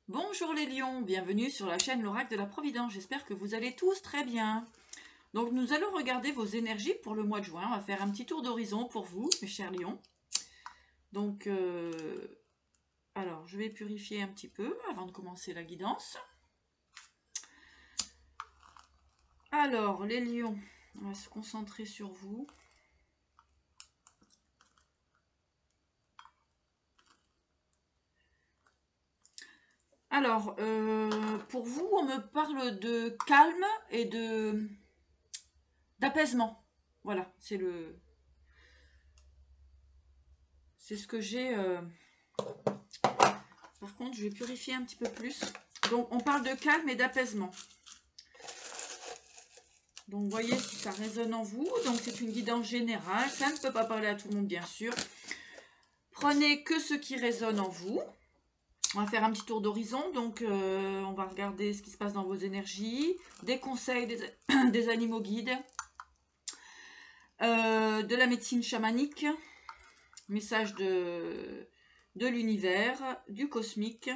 Bonjour les lions, bienvenue sur la chaîne l'Oracle de la Providence, j'espère que vous allez tous très bien. Donc nous allons regarder vos énergies pour le mois de juin, on va faire un petit tour d'horizon pour vous mes chers lions. Donc, alors je vais purifier un petit peu avant de commencer la guidance. Alors les lions, on va se concentrer sur vous. Alors, pour vous, on me parle de calme et d'apaisement. Voilà, c'est ce que j'ai. Par contre, je vais purifier un petit peu plus. Donc, on parle de calme et d'apaisement. Donc, voyez si ça résonne en vous. Donc, c'est une guidance générale. Ça ne peut pas parler à tout le monde, bien sûr. Prenez que ce qui résonne en vous. On va faire un petit tour d'horizon. Donc, on va regarder ce qui se passe dans vos énergies. Des conseils des animaux guides. De la médecine chamanique. Message de l'univers, du cosmique.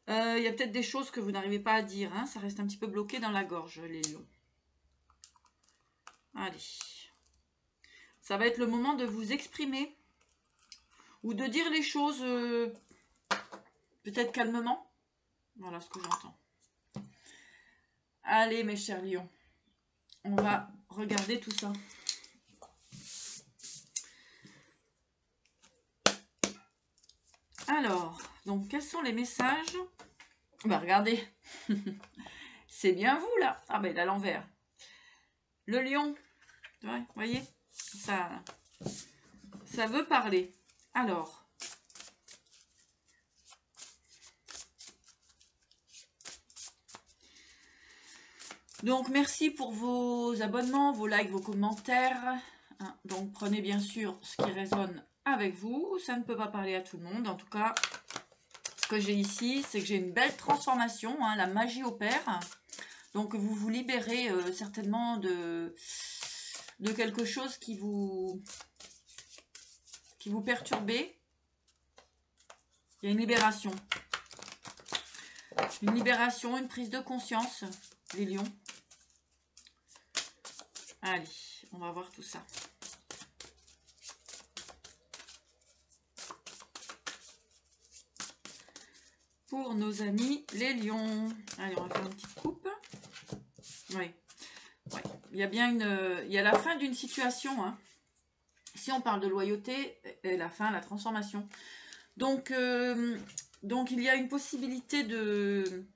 Il y a peut-être des choses que vous n'arrivez pas à dire. Hein, ça reste un petit peu bloqué dans la gorge, les lions. Allez. Ça va être le moment de vous exprimer. Ou de dire les choses peut-être calmement. Voilà ce que j'entends. Allez, mes chers lions. On va regarder tout ça. Alors, donc, quels sont les messages? Bah, regardez. C'est bien vous, là. Ah, ben, il est à l'envers. Le lion. Ouais, voyez, ça veut parler. Alors, donc merci pour vos abonnements, vos likes, vos commentaires. Donc prenez bien sûr ce qui résonne avec vous. Ça ne peut pas parler à tout le monde. En tout cas, ce que j'ai ici, c'est que j'ai une belle transformation. La magie opère. Donc vous vous libérez certainement de quelque chose qui vous perturbait. Il y a une libération. Une libération, une prise de conscience, les lions. Allez, on va voir tout ça. Pour nos amis les lions. Allez, on va faire une petite coupe. Oui. Ouais. Il y a bien il y a la fin d'une situation. Hein. Si on parle de loyauté, et la fin, la transformation. Donc il y a une possibilité de...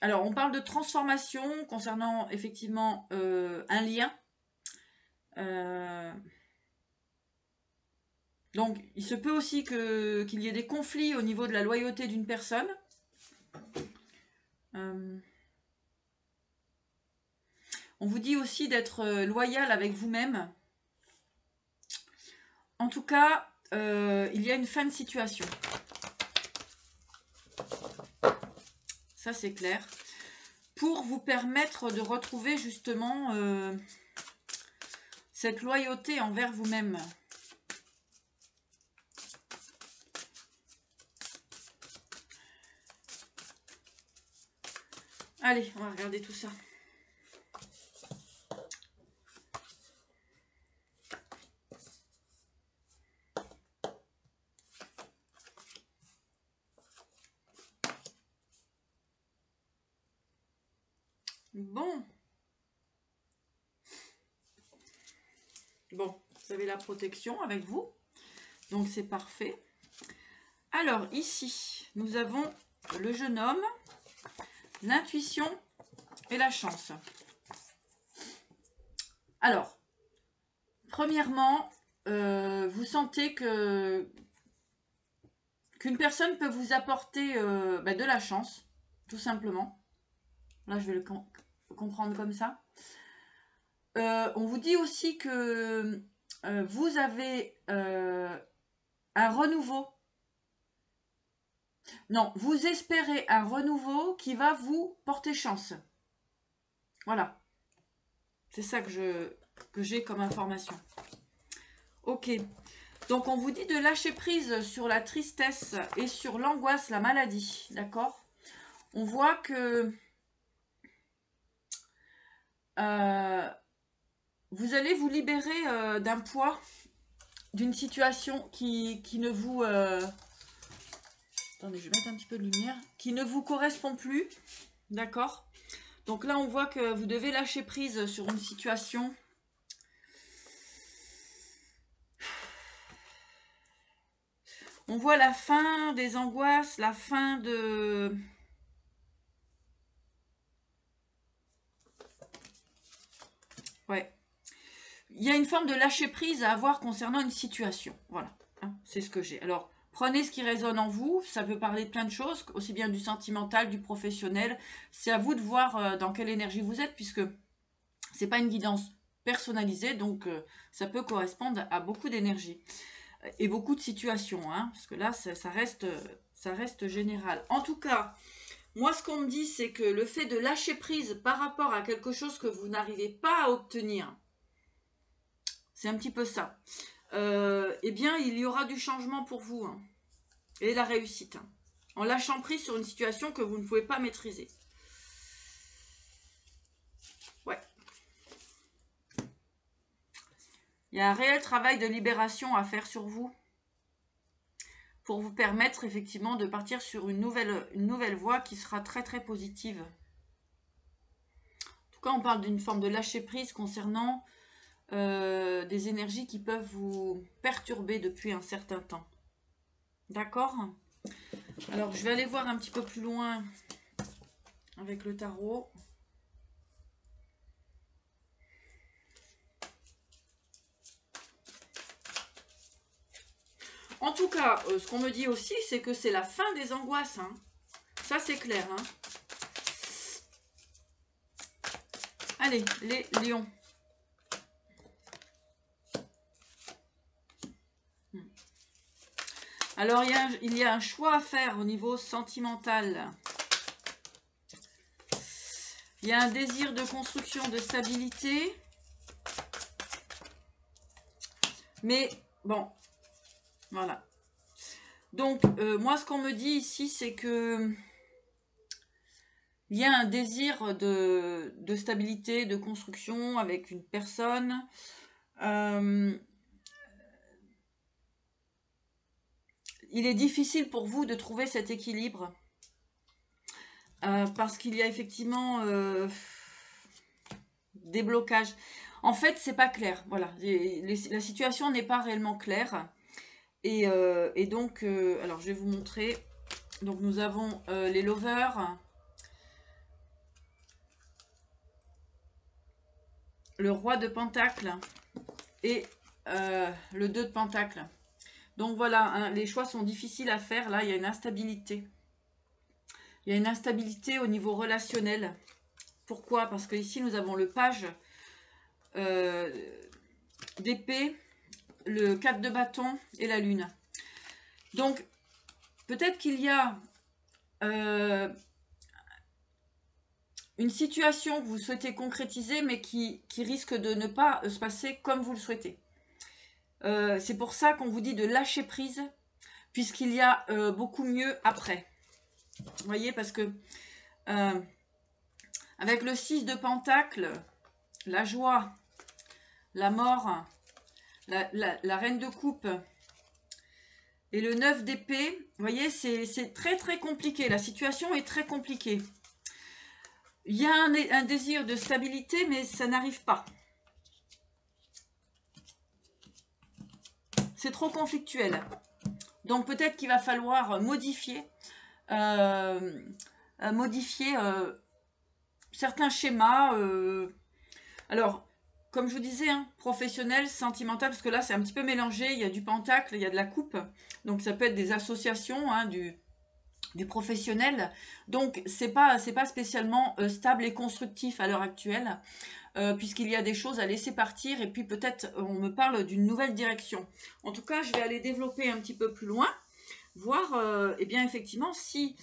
Alors, on parle de transformation concernant effectivement un lien. Donc, il se peut aussi qu'il y ait des conflits au niveau de la loyauté d'une personne. On vous dit aussi d'être loyal avec vous-même. En tout cas, il y a une fin de situation. Ça, c'est clair. Pour vous permettre de retrouver justement cette loyauté envers vous-même. Allez, on va regarder tout ça. Bon. Bon, vous avez la protection avec vous. Donc, c'est parfait. Alors, ici, nous avons le jeune homme, l'intuition et la chance. Alors, premièrement, vous sentez qu'une personne peut vous apporter de la chance, tout simplement. Là, je vais le comprendre comme ça. On vous dit aussi que vous avez un renouveau. Non, vous espérez un renouveau qui va vous porter chance. Voilà. C'est ça que j'ai comme information. Ok. Donc, on vous dit de lâcher prise sur la tristesse et sur l'angoisse, la maladie, d'accord? On voit que vous allez vous libérer d'un poids, d'une situation qui ne vous... Attendez, je vais mettre un petit peu de lumière. Qui ne vous correspond plus, d'accord? Donc là, on voit que vous devez lâcher prise sur une situation. On voit la fin des angoisses, la fin de... Ouais. Il y a une forme de lâcher prise à avoir concernant une situation. Voilà, hein, c'est ce que j'ai. Alors, prenez ce qui résonne en vous. Ça peut parler de plein de choses, aussi bien du sentimental, du professionnel. C'est à vous de voir dans quelle énergie vous êtes, puisque c'est pas une guidance personnalisée, donc ça peut correspondre à beaucoup d'énergie et beaucoup de situations, hein, parce que là, ça reste général. En tout cas, moi, ce qu'on me dit, c'est que le fait de lâcher prise par rapport à quelque chose que vous n'arrivez pas à obtenir, c'est un petit peu ça. Eh bien, il y aura du changement pour vous, hein, et la réussite, hein, en lâchant prise sur une situation que vous ne pouvez pas maîtriser. Ouais. Il y a un réel travail de libération à faire sur vous pour vous permettre effectivement de partir sur une nouvelle voie qui sera très très positive. En tout cas, on parle d'une forme de lâcher prise concernant des énergies qui peuvent vous perturber depuis un certain temps. D'accord? Alors, je vais aller voir un petit peu plus loin avec le tarot. En tout cas, ce qu'on me dit aussi, c'est que c'est la fin des angoisses, hein. Ça, c'est clair, hein. Allez, les lions. Alors, il y a un choix à faire au niveau sentimental. Il y a un désir de construction, de stabilité. Mais, bon, voilà. Donc, moi, ce qu'on me dit ici, c'est que il y a un désir de stabilité, de construction avec une personne. Il est difficile pour vous de trouver cet équilibre. Parce qu'il y a effectivement des blocages. En fait, c'est pas clair. Voilà, la situation n'est pas réellement claire. Et donc, alors je vais vous montrer. Donc nous avons les lovers, le roi de pentacle et le 2 de pentacle. Donc voilà, hein, les choix sont difficiles à faire. Là, il y a une instabilité. Il y a une instabilité au niveau relationnel. Pourquoi? Parce que ici, nous avons le page d'épée, le 4 de bâton et la lune. Donc, peut-être qu'il y a une situation que vous souhaitez concrétiser, mais qui risque de ne pas se passer comme vous le souhaitez. C'est pour ça qu'on vous dit de lâcher prise, puisqu'il y a beaucoup mieux après. Vous voyez, parce que avec le 6 de pentacle, la joie, la mort, la reine de coupe et le 9 d'épée, vous voyez, c'est très très compliqué. La situation est très compliquée. Il y a un désir de stabilité, mais ça n'arrive pas. C'est trop conflictuel. Donc peut-être qu'il va falloir modifier certains schémas. Alors, comme je vous disais, hein, professionnel, sentimental, parce que là c'est un petit peu mélangé. Il y a du pentacle, il y a de la coupe. Donc ça peut être des associations, hein, du professionnel. Donc c'est pas spécialement stable et constructif à l'heure actuelle. Puisqu'il y a des choses à laisser partir et puis peut-être on me parle d'une nouvelle direction. En tout cas, je vais aller développer un petit peu plus loin, voir eh bien effectivement si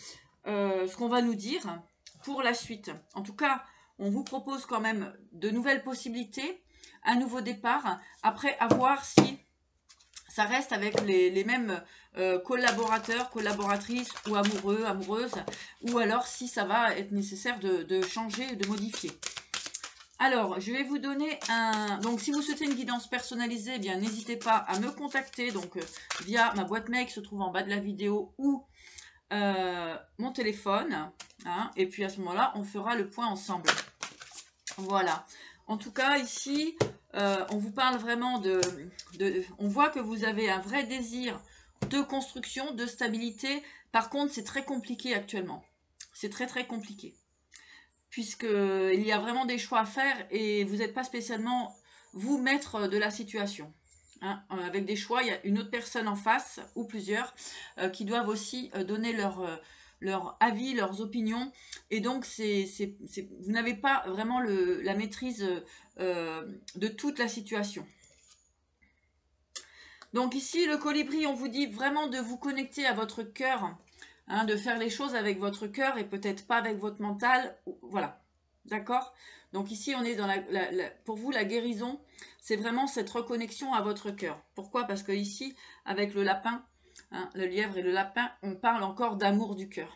ce qu'on va nous dire pour la suite. En tout cas, on vous propose quand même de nouvelles possibilités, un nouveau départ, après à voir si ça reste avec les mêmes collaborateurs, collaboratrices ou amoureux, amoureuses, ou alors si ça va être nécessaire de changer, de modifier. Alors, je vais vous donner un... Donc, si vous souhaitez une guidance personnalisée, eh bien, n'hésitez pas à me contacter donc via ma boîte mail qui se trouve en bas de la vidéo ou mon téléphone. Hein, et puis, à ce moment-là, on fera le point ensemble. Voilà. En tout cas, ici, on vous parle vraiment on voit que vous avez un vrai désir de construction, de stabilité. Par contre, c'est très compliqué actuellement. C'est très, très compliqué. Puisqu'il y a vraiment des choix à faire et vous n'êtes pas spécialement vous maître de la situation. Hein, avec des choix, il y a une autre personne en face, ou plusieurs, qui doivent aussi donner leur avis, leurs opinions. Et donc, vous n'avez pas vraiment la maîtrise de toute la situation. Donc ici, le colibri, on vous dit vraiment de vous connecter à votre cœur, hein, de faire les choses avec votre cœur et peut-être pas avec votre mental. Voilà, d'accord? Donc ici, on est dans pour vous, la guérison, c'est vraiment cette reconnexion à votre cœur. Pourquoi? Parce que ici, avec le lapin, hein, le lièvre et le lapin, on parle encore d'amour du cœur.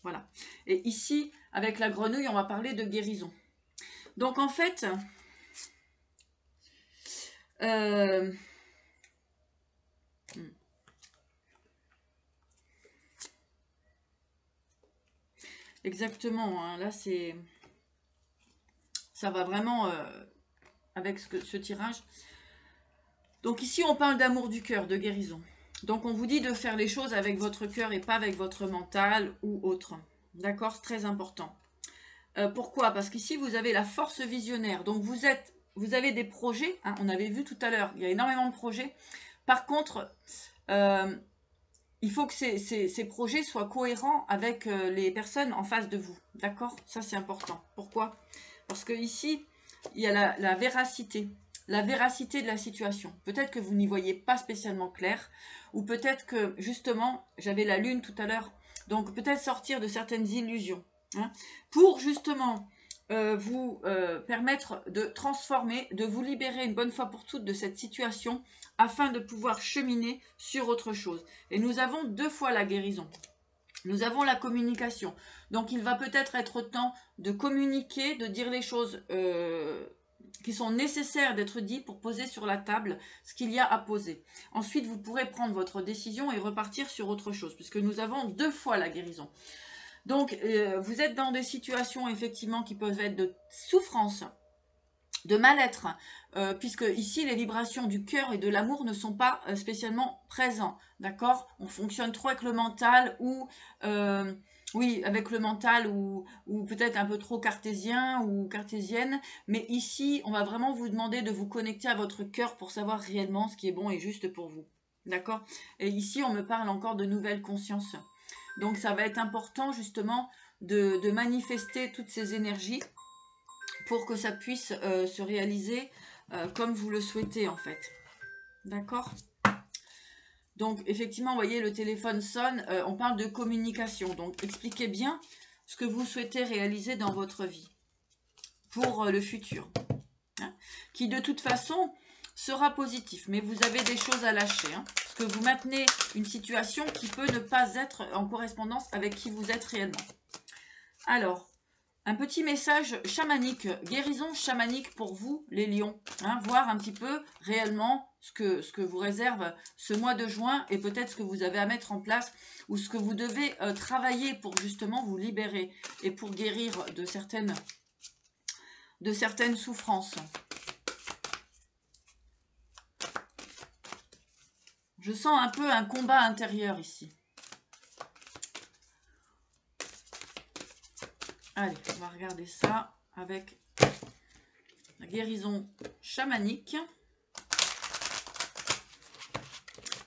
Voilà. Et ici, avec la grenouille, on va parler de guérison. Donc en fait... Exactement, hein, là c'est... Ça va vraiment avec ce tirage. Donc ici on parle d'amour du cœur, de guérison. Donc on vous dit de faire les choses avec votre cœur et pas avec votre mental ou autre. D'accord? C'est très important. Pourquoi? Parce qu'ici vous avez la force visionnaire. Donc vous avez des projets, hein, on avait vu tout à l'heure, il y a énormément de projets. Par contre, il faut que ces projets soient cohérents avec les personnes en face de vous. D'accord? Ça, c'est important. Pourquoi? Parce que ici, il y a la véracité. La véracité de la situation. Peut-être que vous n'y voyez pas spécialement clair. Ou peut-être que, justement, j'avais la lune tout à l'heure. Donc, peut-être sortir de certaines illusions. Hein, pour, justement, vous permettre de transformer, de vous libérer une bonne fois pour toutes de cette situation afin de pouvoir cheminer sur autre chose. Et nous avons 2 fois la guérison. Nous avons la communication. Donc, il va peut-être être temps de communiquer, de dire les choses qui sont nécessaires d'être dites pour poser sur la table ce qu'il y a à poser. Ensuite, vous pourrez prendre votre décision et repartir sur autre chose, puisque nous avons 2 fois la guérison. Donc, vous êtes dans des situations, effectivement, qui peuvent être de souffrance, de mal-être, puisque ici, les vibrations du cœur et de l'amour ne sont pas spécialement présents, d'accord? On fonctionne trop avec le mental ou... oui, avec le mental ou peut-être un peu trop cartésien ou cartésienne. Mais ici, on va vraiment vous demander de vous connecter à votre cœur pour savoir réellement ce qui est bon et juste pour vous. D'accord? Et ici, on me parle encore de nouvelle conscience. Donc, ça va être important justement de manifester toutes ces énergies pour que ça puisse se réaliser comme vous le souhaitez en fait. D'accord? Donc, effectivement, vous voyez, le téléphone sonne, on parle de communication. Donc, expliquez bien ce que vous souhaitez réaliser dans votre vie pour le futur. Hein, qui, de toute façon, sera positif. Mais vous avez des choses à lâcher. Hein, parce que vous maintenez une situation qui peut ne pas être en correspondance avec qui vous êtes réellement. Alors, un petit message chamanique, guérison chamanique pour vous, les lions. Hein, voir un petit peu réellement ce que vous réserve ce mois de juin et peut-être ce que vous avez à mettre en place ou ce que vous devez travailler pour justement vous libérer et pour guérir de certaines souffrances. Je sens un peu un combat intérieur ici. Allez, on va regarder ça avec la guérison chamanique.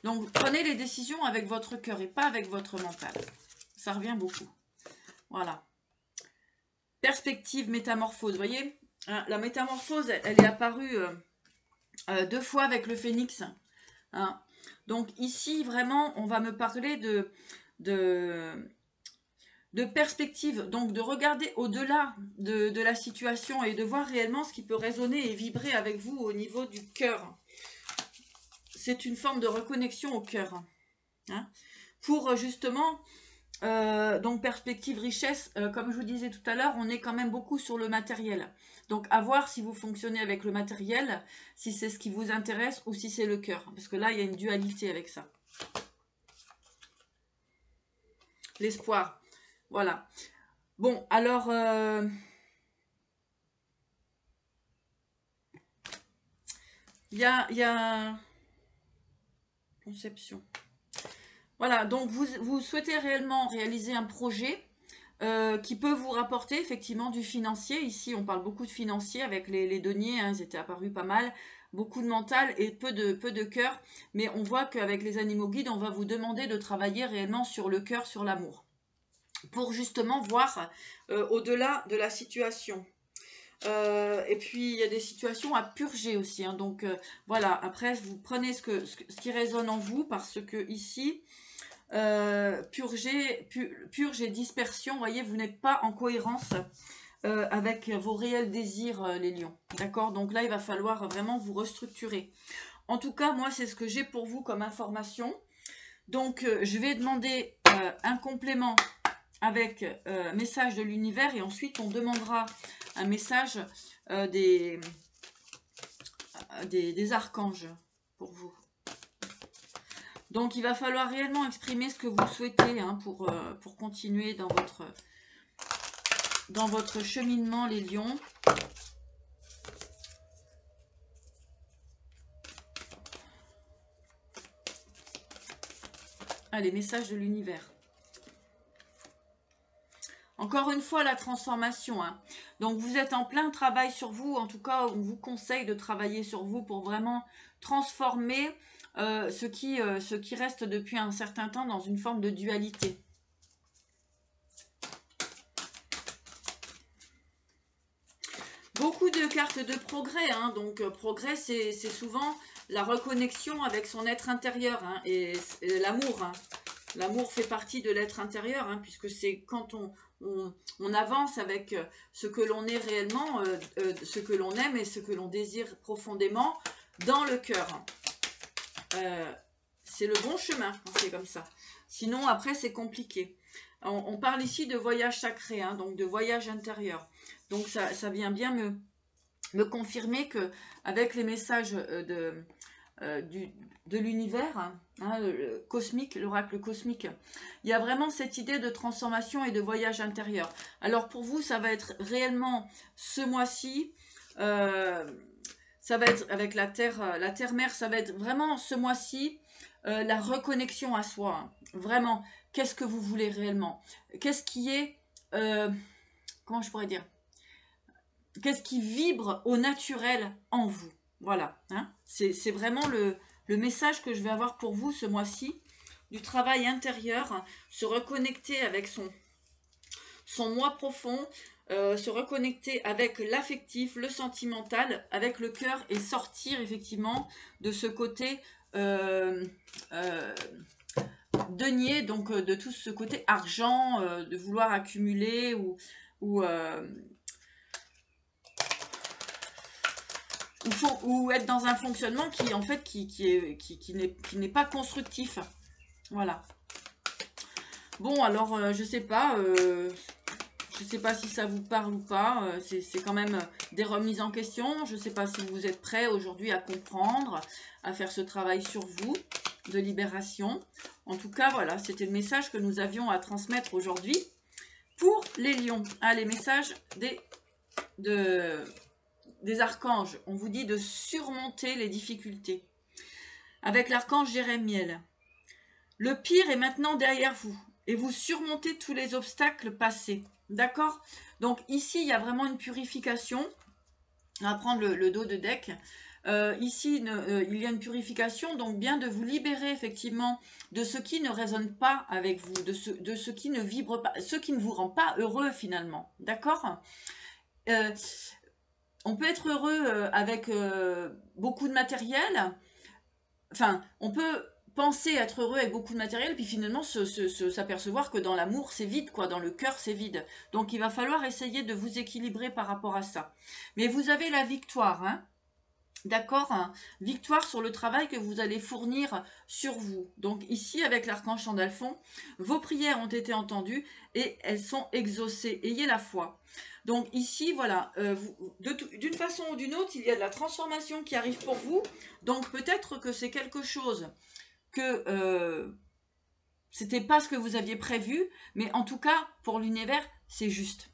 Donc, prenez les décisions avec votre cœur et pas avec votre mental. Ça revient beaucoup. Voilà. Perspective, métamorphose. Vous voyez, hein, la métamorphose, elle est apparue 2 fois avec le phénix. Hein. Donc, ici, vraiment, on va me parler de perspective, donc de regarder au-delà de la situation et de voir réellement ce qui peut résonner et vibrer avec vous au niveau du cœur. c'est une forme de reconnexion au cœur. Hein, pour justement, donc perspective richesse, comme je vous disais tout à l'heure, on est quand même beaucoup sur le matériel. Donc à voir si vous fonctionnez avec le matériel, si c'est ce qui vous intéresse ou si c'est le cœur. Parce que là, il y a une dualité avec ça. L'espoir. Voilà. Bon, alors... il y a... Conception. Voilà, donc vous souhaitez réellement réaliser un projet qui peut vous rapporter effectivement du financier. Ici, on parle beaucoup de financier avec les deniers, hein, ils étaient apparus pas mal. Beaucoup de mental et peu de cœur. Mais on voit qu'avec les animaux guides, on va vous demander de travailler réellement sur le cœur, sur l'amour. Pour justement voir au-delà de la situation. Et puis, il y a des situations à purger aussi. Hein, donc, voilà. Après, vous prenez ce qui résonne en vous parce que ici... purge et dispersion, vous voyez, vous n'êtes pas en cohérence avec vos réels désirs, les lions. D'accord? Donc là, il va falloir vraiment vous restructurer. En tout cas, moi, c'est ce que j'ai pour vous comme information. Donc, je vais demander un complément avec message de l'univers et ensuite, on demandera un message des archanges pour vous. Donc, il va falloir réellement exprimer ce que vous souhaitez hein, pour continuer dans votre cheminement, les lions. Allez, message de l'univers. Encore une fois, la transformation. Hein. Donc, vous êtes en plein travail sur vous. En tout cas, on vous conseille de travailler sur vous pour vraiment transformer ce qui reste depuis un certain temps dans une forme de dualité. Beaucoup de cartes de progrès. Hein. Donc, progrès, c'est souvent la reconnexion avec son être intérieur hein, et l'amour. Hein. L'amour fait partie de l'être intérieur, hein, puisque c'est quand on avance avec ce que l'on est réellement, ce que l'on aime et ce que l'on désire profondément dans le cœur. C'est le bon chemin quand c'est comme ça. Sinon, après, c'est compliqué. On parle ici de voyage sacré, hein, donc de voyage intérieur. Donc, ça vient bien me confirmer que avec les messages de l'univers, hein, cosmique, l'oracle cosmique, il y a vraiment cette idée de transformation et de voyage intérieur. Alors pour vous, ça va être réellement ce mois-ci, ça va être avec la terre-mère, ça va être vraiment ce mois-ci, la reconnexion à soi. Hein. Vraiment, qu'est-ce que vous voulez réellement? Qu'est-ce qui est, comment je pourrais dire? Qu'est-ce qui vibre au naturel en vous? Voilà, hein, c'est vraiment le message que je vais avoir pour vous ce mois-ci, du travail intérieur, se reconnecter avec son moi profond, se reconnecter avec l'affectif, le sentimental, avec le cœur et sortir effectivement de ce côté denier, donc de tout ce côté argent, de vouloir accumuler ou être dans un fonctionnement qui en fait qui n'est pas constructif. Voilà. Bon alors je sais pas si ça vous parle ou pas. C'est quand même des remises en question. Je sais pas si vous êtes prêts aujourd'hui à comprendre, à faire ce travail sur vous de libération. En tout cas voilà, c'était le message que nous avions à transmettre aujourd'hui pour les lions. Ah, les messages des archanges. On vous dit de surmonter les difficultés. Avec l'archange Jérémiel. Le pire est maintenant derrière vous. Et vous surmontez tous les obstacles passés. D'accord? Donc ici, il y a vraiment une purification. On va prendre le dos de deck. Ici, il y a une purification. Donc bien de vous libérer effectivement de ce qui ne résonne pas avec vous. De ce qui ne vibre pas. Ce qui ne vous rend pas heureux finalement. D'accord? On peut être heureux avec beaucoup de matériel. Enfin, on peut penser être heureux avec beaucoup de matériel, puis finalement s'apercevoir que dans l'amour, c'est vide, quoi. Dans le cœur, c'est vide. Donc, il va falloir essayer de vous équilibrer par rapport à ça. Mais vous avez la victoire, hein. D'accord, hein. Victoire sur le travail que vous allez fournir sur vous. Donc ici, avec l'archange Sandalphon, vos prières ont été entendues et elles sont exaucées. Ayez la foi. Donc ici, voilà, d'une façon ou d'une autre, il y a de la transformation qui arrive pour vous. Donc peut-être que c'est quelque chose que c'était pas ce que vous aviez prévu, mais en tout cas, pour l'univers, c'est juste.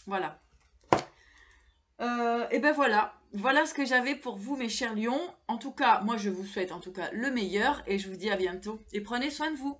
Voilà. Et ben voilà, voilà ce que j'avais pour vous mes chers lions. En tout cas, moi je vous souhaite en tout cas le meilleur et je vous dis à bientôt et prenez soin de vous.